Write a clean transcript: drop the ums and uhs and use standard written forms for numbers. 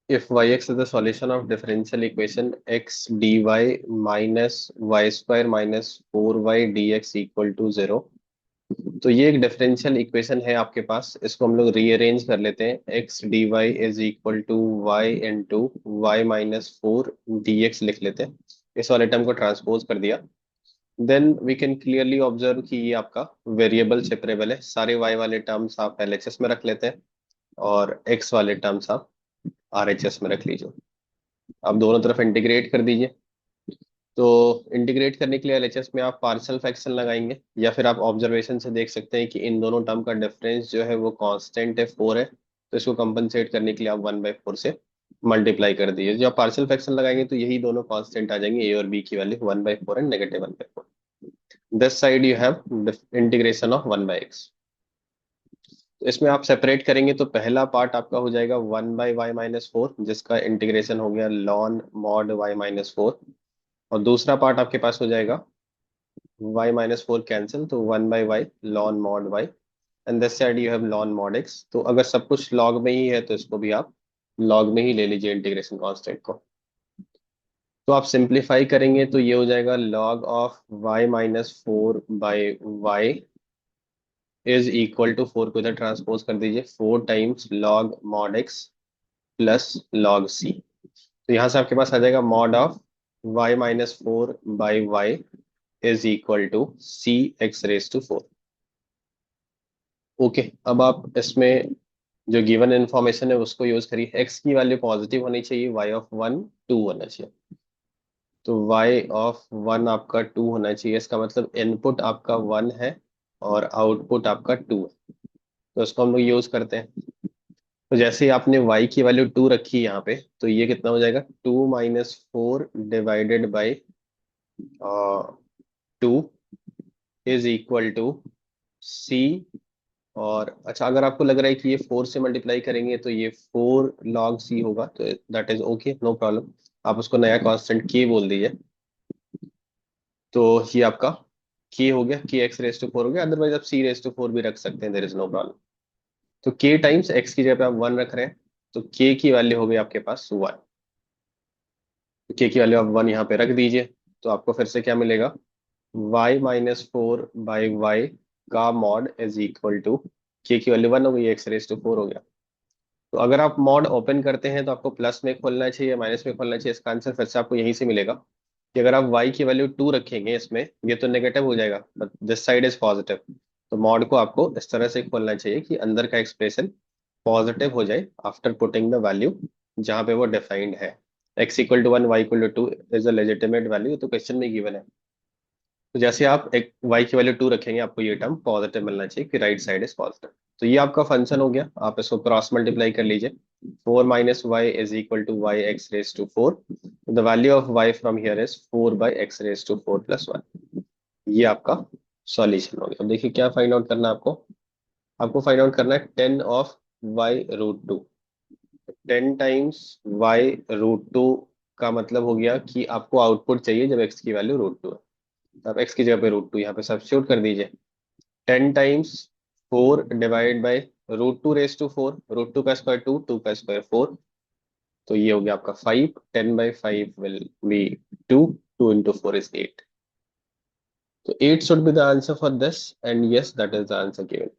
If yx is the solution of differential equation x dy minus y square minus 4y dx equal to 0, तो ये एक differential equation है आपके पास। इसको हम लोग रीअरेंज कर लेते हैं। X d y is equal to y into y minus four d x लिख लेते हैं। इस वाले टर्म को ट्रांसपोज कर दिया। Then we can clearly observe कि ये आपका वेरिएबल सेपरेबल है। सारे वाई वाले टर्म्स आप एलएचएस में रख लेते हैं और एक्स वाले टर्म्स आप आरएचएस में रख लीजिए। आप दोनों तरफ इंटीग्रेट कर दीजिए। तो इंटीग्रेट करने के लिए एलएचएस में आप पार्शियल फ्रैक्शन लगाएंगे, या फिर आप ऑब्जर्वेशन से देख सकते हैं कि इन दोनों टर्म का डिफरेंस जो है वो कांस्टेंट है, 4 है। तो इसको कंपनसेट करने के लिए आप 1/4 से मल्टीप्लाई कर दीजिए। जब पार्शियल फ्रैक्शन लगाएंगे तो यही दोनों कांस्टेंट आ जाएंगे, ए और बी की value 1/4 and -1/4। This side you have integration of 1/x। तो इसमें आप सेपरेट करेंगे तो पहला पार्ट आपका हो जाएगा 1/y-4, जिसका इंटीग्रेशन हो गया लॉन मॉड y-4। और दूसरा पार्ट आपके पास हो जाएगा y-4 कैंसिल, तो 1/y lawn mod y, and this side you have lawn mod x। तो अगर सब कुछ लॉग में ही है तो इसको भी आप लॉग में ही ले लीजिए इंटीग्रेशन कांस्टेंट को। तो आप सिंप्लीफाई करेंगे तो ये हो जाएगा log of y-4/y is equal to 4 को इधर ट्रांसपोज कर दीजिए, 4 times log mod x plus log c। तो यहाँ से आपके पास आ जाएगा mod of y-4/y is equal to c x raise to 4। Okay, अब आप इसमें जो गिवन इन्फॉर्मेशन है उसको यूज करिए। एक्स की वैल्यू पॉजिटिव होनी चाहिए, y ऑफ 1 2 होना चाहिए। तो y ऑफ 1 आपका 2 होना चाहिए। इसका मतलब इनपुट आपका 1 है और आउटपुट आपका 2 है। तो इसको हम लोग यूज करते हैं। तो जैसे ही आपने y की वैल्यू 2 रखी यहाँ पे, तो ये कितना हो जाएगा, 2 - 4 divided by 2 is equal to C. और अच्छा, अगर आपको लग रहा है कि ये 4 से मल्टीप्लाई करेंगे तो ये 4 log c होगा, तो that is okay, no problem. आप उसको नया कांस्टेंट k बोल दीजिए। तो ये आपका k हो गया, k x रेज टू 4 हो गया। अदरवाइज आप c रेज टू 4 भी रख सकते हैं, देर इज नो प्रॉब्लम। तो k टाइम्स x की जगह पे आप 1 रख रहे हैं, तो k की वैल्यू हो गई आपके पास 1। k की वैल्यू आप 1 यहाँ पे रख दीजिए। तो आपको फिर से क्या मिलेगा, y-4/y का mod is equal to k की वैल्यू 1 हो गई, x रेज टू 4 हो गया। तो अगर आप मॉड ओपन करते हैं तो आपको प्लस में खोलना चाहिए, माइनस में खोलना चाहिए। इसका आंसर फिर से आपको यहीं से मिलेगा कि अगर आप y की वैल्यू 2 रखेंगे इसमें, ये तो नेगेटिव हो जाएगा, but this side is positive. तो मॉड को आपको इस तरह से खोलना चाहिए कि अंदर का एक्सप्रेशन पॉजिटिव हो जाए आफ्टर पुटिंग द वैल्यू जहां पे वो डिफाइंड है। x equal to 1, y equal to 2 is a legitimate value, तो क्वेश्चन में गिवन है। तो जैसे आप एक y की वैल्यू 2 रखेंगे, आपको ये टर्म पॉजिटिव मिलना चाहिए कि राइट साइड इज पॉजिटिव। तो ये आपका फंक्शन हो गया, आप इसको क्रॉस मल्टीप्लाई कर लीजिए। 4 - y is equal to y x raise to 4। The value of y from here is 4/x raise to 4 plus 1। ये आपका सॉल्यूशन हो गया। अब देखिए क्या फाइंड आउट करना है आपको। आपको फाइंड आउट करना है 10 ऑफ y√2। 10 टाइम्स y√2 का मतलब हो गया कि आपको आउटपुट चाहिए जब x की वैल्यू √2 है। आप x की जगह पे √2 यहाँ पे सब्स्टिट्यूट कर दीजिए। 10 times 4 divide by √2 raise to 4। √2 का स्क्वायर 2, 2 का स्क्वायर 4। तो ये हो गया आपका 5। 10/5 विल बी 2। 2 into 4 is 8। तो 8 should be the answer for this, and yes, that is the answer given.